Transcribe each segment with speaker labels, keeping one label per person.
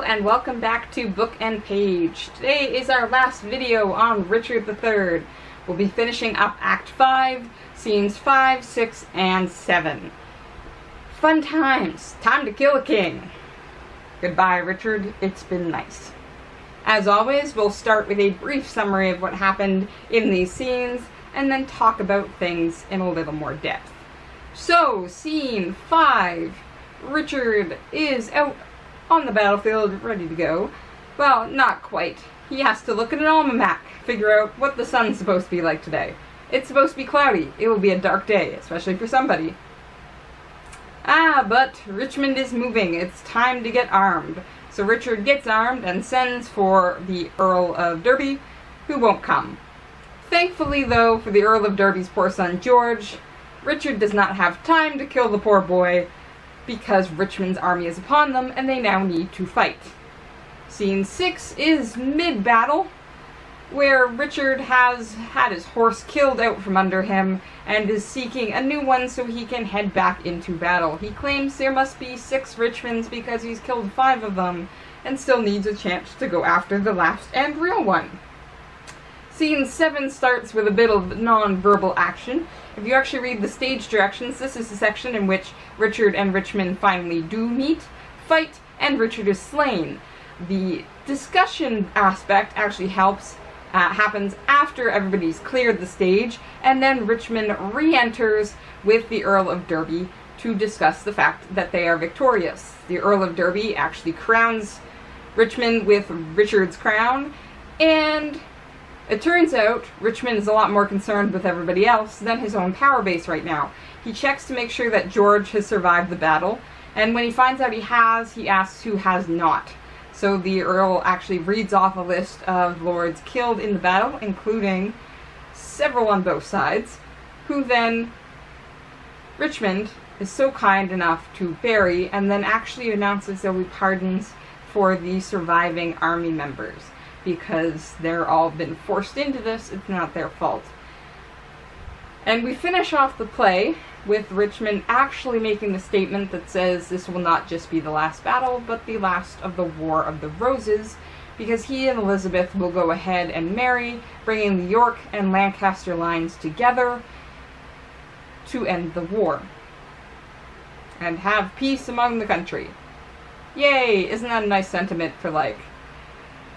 Speaker 1: and welcome back to Book and Page. Today is our last video on Richard III. We'll be finishing up Act 5, Scenes 5, 6, and 7. Fun times. Time to kill a king. Goodbye, Richard. It's been nice. As always, we'll start with a brief summary of what happened in these scenes, and then talk about things in a little more depth. So, Scene 5. Richard is out on the battlefield, ready to go. Well, not quite. He has to look at an almanac, figure out what the sun's supposed to be like today. It's supposed to be cloudy. It will be a dark day, especially for somebody. But Richmond is moving. It's time to get armed. So Richard gets armed and sends for the Earl of Derby, who won't come. Thankfully, though, for the Earl of Derby's poor son George, Richard does not have time to kill the poor boy, because Richmond's army is upon them, and they now need to fight. Scene 6 is mid-battle, where Richard has had his horse killed out from under him, and is seeking a new one so he can head back into battle. He claims there must be 6 Richmonds because he's killed 5 of them, and still needs a chance to go after the last and real one. Scene 7 starts with a bit of non-verbal action. If you actually read the stage directions, this is the section in which Richard and Richmond finally do meet, fight, and Richard is slain. The discussion aspect actually happens after everybody's cleared the stage, and then Richmond re-enters with the Earl of Derby to discuss the fact that they are victorious. The Earl of Derby actually crowns Richmond with Richard's crown, and it turns out Richmond is a lot more concerned with everybody else than his own power base right now. He checks to make sure that George has survived the battle, and when he finds out he has, he asks who has not. So the Earl actually reads off a list of lords killed in the battle, including several on both sides, who then Richmond is so kind enough to bury, and then actually announces there'll be pardons for the surviving army members, because they're all been forced into this. It's not their fault. And we finish off the play with Richmond actually making the statement that says this will not just be the last battle, but the last of the War of the Roses, because he and Elizabeth will go ahead and marry, bringing the York and Lancaster lines together to end the war and have peace among the country. Yay! Isn't that a nice sentiment for, like,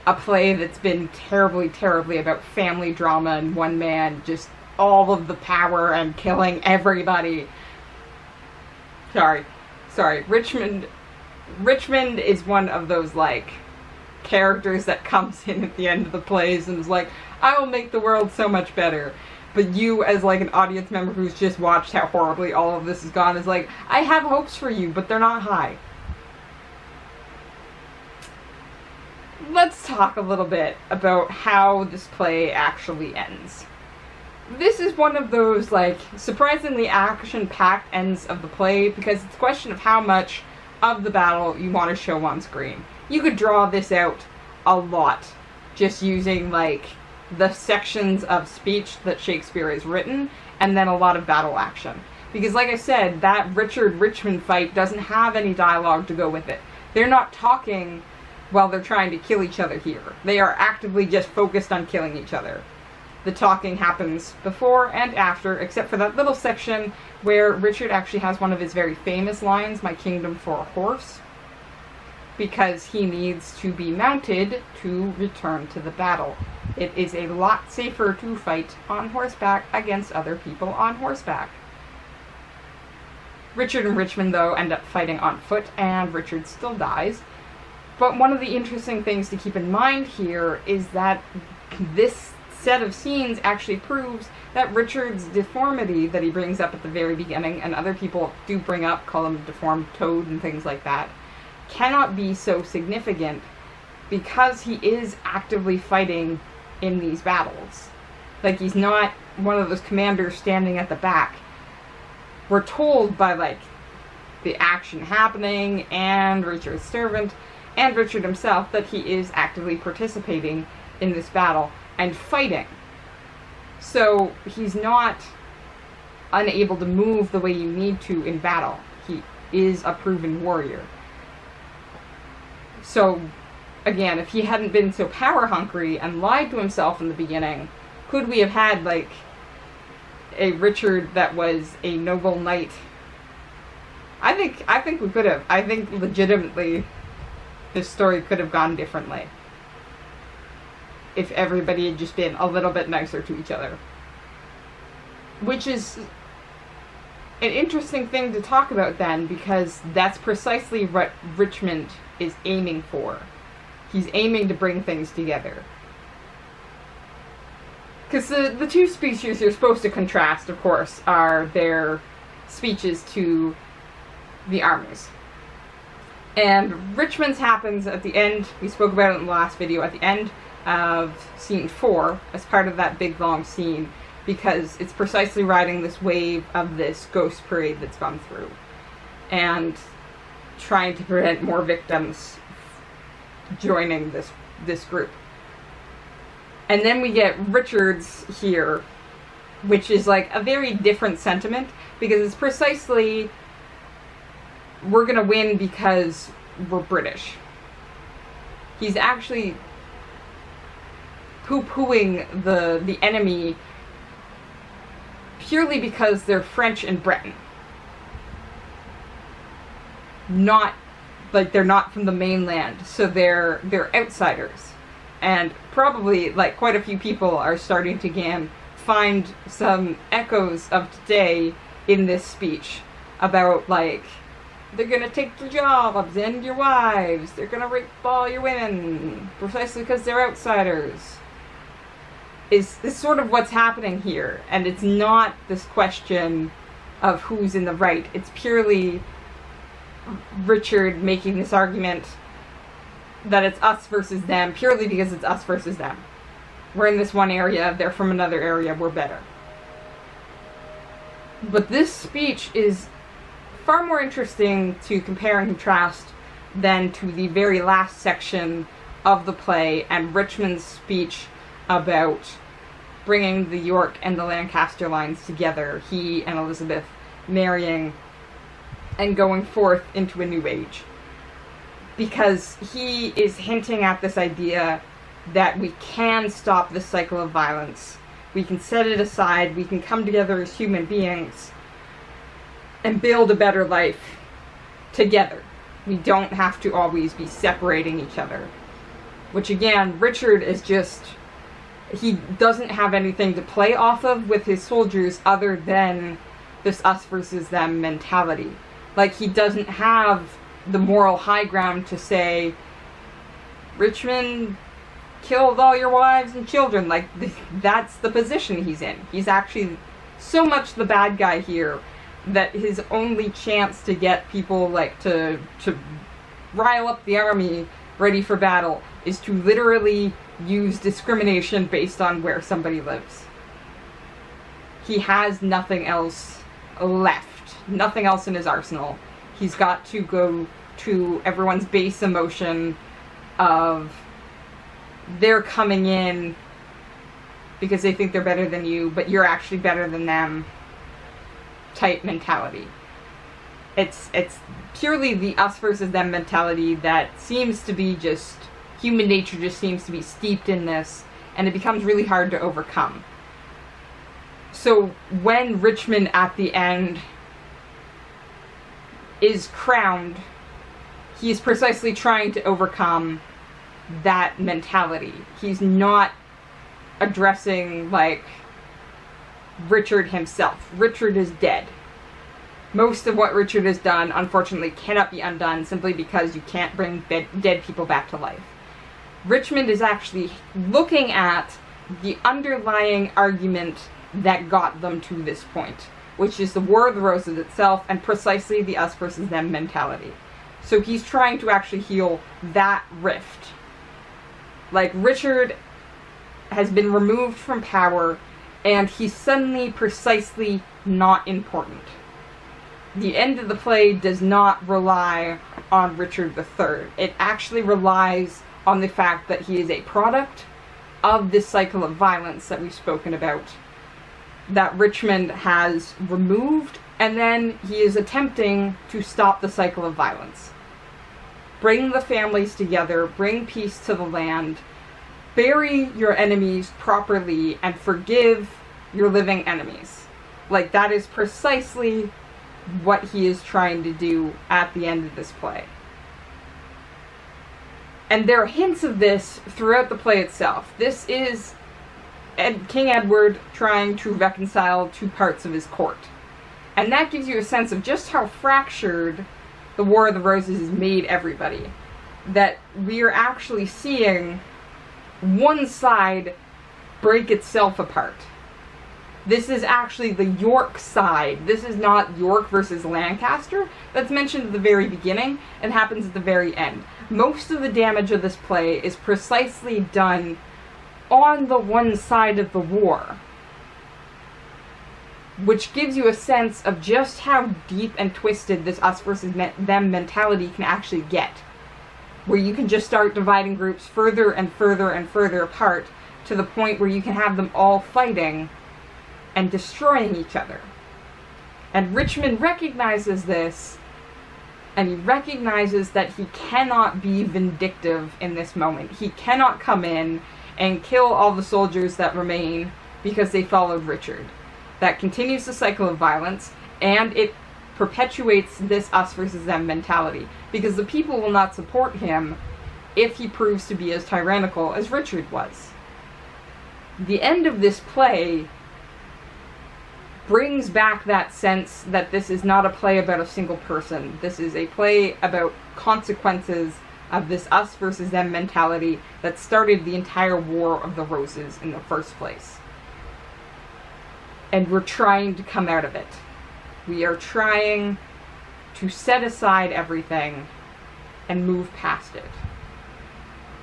Speaker 1: a play that's been terribly, terribly about family drama and one man just all of the power and killing everybody. Sorry. Richmond is one of those, like, characters that comes in at the end of the plays and is like, I will make the world so much better. But you, as, like, an audience member who's just watched how horribly all of this has gone, is like, I have hopes for you, but they're not high. Let's talk a little bit about how this play actually ends. This is one of those, like, surprisingly action-packed ends of the play, because it's a question of how much of the battle you want to show on screen. You could draw this out a lot, just using, like, the sections of speech that Shakespeare has written, and then a lot of battle action. Because, like I said, that Richard-Richmond fight doesn't have any dialogue to go with it. They're not talking while they're trying to kill each other here. They are actively just focused on killing each other. The talking happens before and after, except for that little section where Richard actually has one of his very famous lines, "My kingdom for a horse," because he needs to be mounted to return to the battle. It is a lot safer to fight on horseback against other people on horseback. Richard and Richmond, though, end up fighting on foot, and Richard still dies. But one of the interesting things to keep in mind here is that this set of scenes actually proves that Richard's deformity that he brings up at the very beginning, and other people do bring up, call him a deformed toad and things like that, cannot be so significant because he is actively fighting in these battles. Like, he's not one of those commanders standing at the back. We're told by, like, the action happening and Richard's servant and Richard himself that he is actively participating in this battle and fighting. So he's not unable to move the way you need to in battle. He is a proven warrior. So, again, if he hadn't been so power-hungry and lied to himself in the beginning, could we have had, like, a Richard that was a noble knight? I think we could have. I think legitimately this story could have gone differently if everybody had just been a little bit nicer to each other. Which is an interesting thing to talk about then, because that's precisely what Richmond is aiming for. He's aiming to bring things together. Because the two speeches you're supposed to contrast, of course, are their speeches to the armies. And Richmond's happens at the end, we spoke about it in the last video, at the end of scene 4, as part of that big long scene, because it's precisely riding this wave of this ghost parade that's gone through, and trying to prevent more victims joining this group. And then we get Richard's here, which is like a very different sentiment, because it's precisely, we're gonna win because we're British. He's actually poo-pooing the enemy purely because they're French and Breton. Not, like, they're not from the mainland, so they're outsiders. And probably, like, quite a few people are starting to, again, find some echoes of today in this speech about, like, they're gonna take your jobs and your wives, they're gonna rape all your women, precisely because they're outsiders. Is sort of what's happening here, and it's not this question of who's in the right. It's purely Richard making this argument that it's us versus them, purely because it's us versus them. We're in this one area, they're from another area, we're better. But this speech is far more interesting to compare and contrast than to the very last section of the play and Richmond's speech about bringing the York and the Lancaster lines together, he and Elizabeth marrying and going forth into a new age. Because he is hinting at this idea that we can stop this cycle of violence. We can set it aside, we can come together as human beings and build a better life together. We don't have to always be separating each other. Which again, Richard is just, he doesn't have anything to play off of with his soldiers other than this us versus them mentality. Like, he doesn't have the moral high ground to say, Richmond killed all your wives and children. Like, that's the position he's in. He's actually so much the bad guy here that his only chance to get people, like, to rile up the army ready for battle is to literally use discrimination based on where somebody lives. He has nothing else left, nothing else in his arsenal. He's got to go to everyone's base emotion of they're coming in because they think they're better than you, but you're actually better than them type mentality. It's purely the us versus them mentality that seems to be just, human nature just seems to be steeped in this, and it becomes really hard to overcome. So when Richmond at the end is crowned, he is precisely trying to overcome that mentality. He's not addressing, like, Richard himself. Richard is dead. Most of what Richard has done, unfortunately, cannot be undone simply because you can't bring dead people back to life. Richmond is actually looking at the underlying argument that got them to this point, which is the War of the Roses itself and precisely the us versus them mentality. So he's trying to actually heal that rift. Like, Richard has been removed from power and he's suddenly precisely not important. The end of the play does not rely on Richard III. It actually relies on the fact that he is a product of this cycle of violence that we've spoken about, that Richmond has removed, and then he is attempting to stop the cycle of violence. bring the families together, bring peace to the land, bury your enemies properly, and forgive your living enemies. Like, that is precisely what he is trying to do at the end of this play. And there are hints of this throughout the play itself. This is King Edward trying to reconcile two parts of his court. And that gives you a sense of just how fractured the War of the Roses has made everybody. That we are actually seeing one side break itself apart. This is actually the York side. This is not York versus Lancaster. That's mentioned at the very beginning and happens at the very end. Most of the damage of this play is precisely done on the one side of the war, which gives you a sense of just how deep and twisted this us versus them mentality can actually get, where you can just start dividing groups further and further and further apart to the point where you can have them all fighting and destroying each other. And Richmond recognizes this, and he recognizes that he cannot be vindictive in this moment. He cannot come in and kill all the soldiers that remain because they followed Richard. That continues the cycle of violence, and it perpetuates this us versus them mentality, because the people will not support him if he proves to be as tyrannical as Richard was. The end of this play brings back that sense that this is not a play about a single person. This is a play about consequences of this us versus them mentality that started the entire War of the Roses in the first place. And we're trying to come out of it. We are trying to set aside everything and move past it.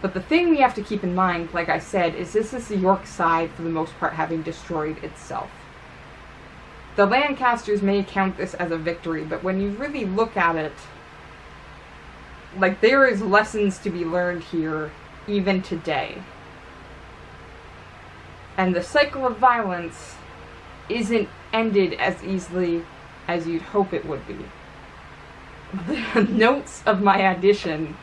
Speaker 1: But the thing we have to keep in mind, like I said, is this is the York side, for the most part, having destroyed itself. The Lancasters may count this as a victory, but when you really look at it, like, there is lessons to be learned here, even today. And the cycle of violence isn't ended as easily as you'd hope it would be. The notes of my audition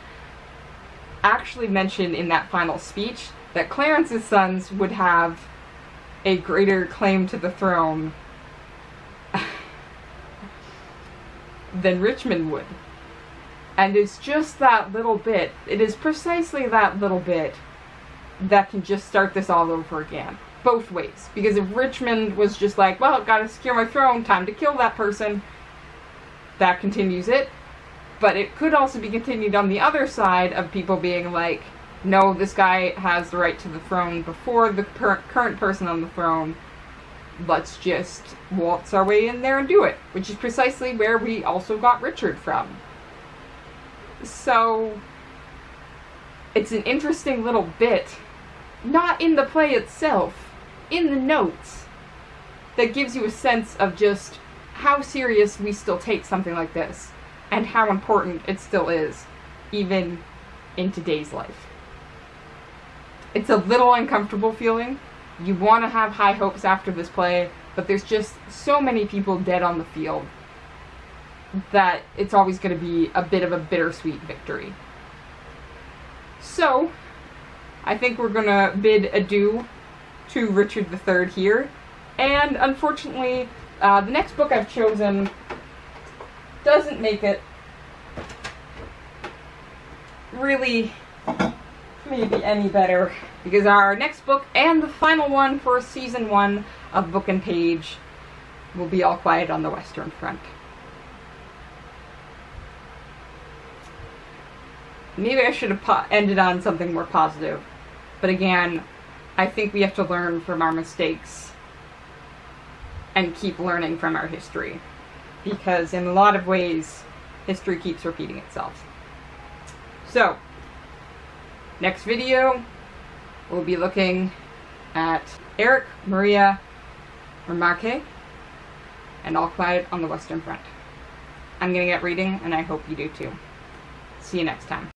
Speaker 1: actually mention in that final speech that Clarence's sons would have a greater claim to the throne than Richmond would. And it's just that little bit, it is precisely that little bit that can just start this all over again. Both ways. Because if Richmond was just like, well, gotta secure my throne, time to kill that person, that continues it. But it could also be continued on the other side of people being like, no, this guy has the right to the throne before the current person on the throne. Let's just waltz our way in there and do it. Which is precisely where we also got Richard from. So, it's an interesting little bit, not in the play itself, in the notes, that gives you a sense of just how serious we still take something like this, and how important it still is, even in today's life. It's a little uncomfortable feeling. You want to have high hopes after this play, but there's just so many people dead on the field that it's always going to be a bit of a bittersweet victory. So, I think we're going to bid adieu to Richard III here, and unfortunately, the next book I've chosen doesn't make it really maybe any better, because our next book, and the final one for season 1 of Book and Page, will be All Quiet on the Western Front. Maybe I should have ended on something more positive. But again, I think we have to learn from our mistakes and keep learning from our history. Because in a lot of ways, history keeps repeating itself. So, next video, we'll be looking at Eric, Maria, Remarque, and All Quiet on the Western Front. I'm going to get reading, and I hope you do too. See you next time.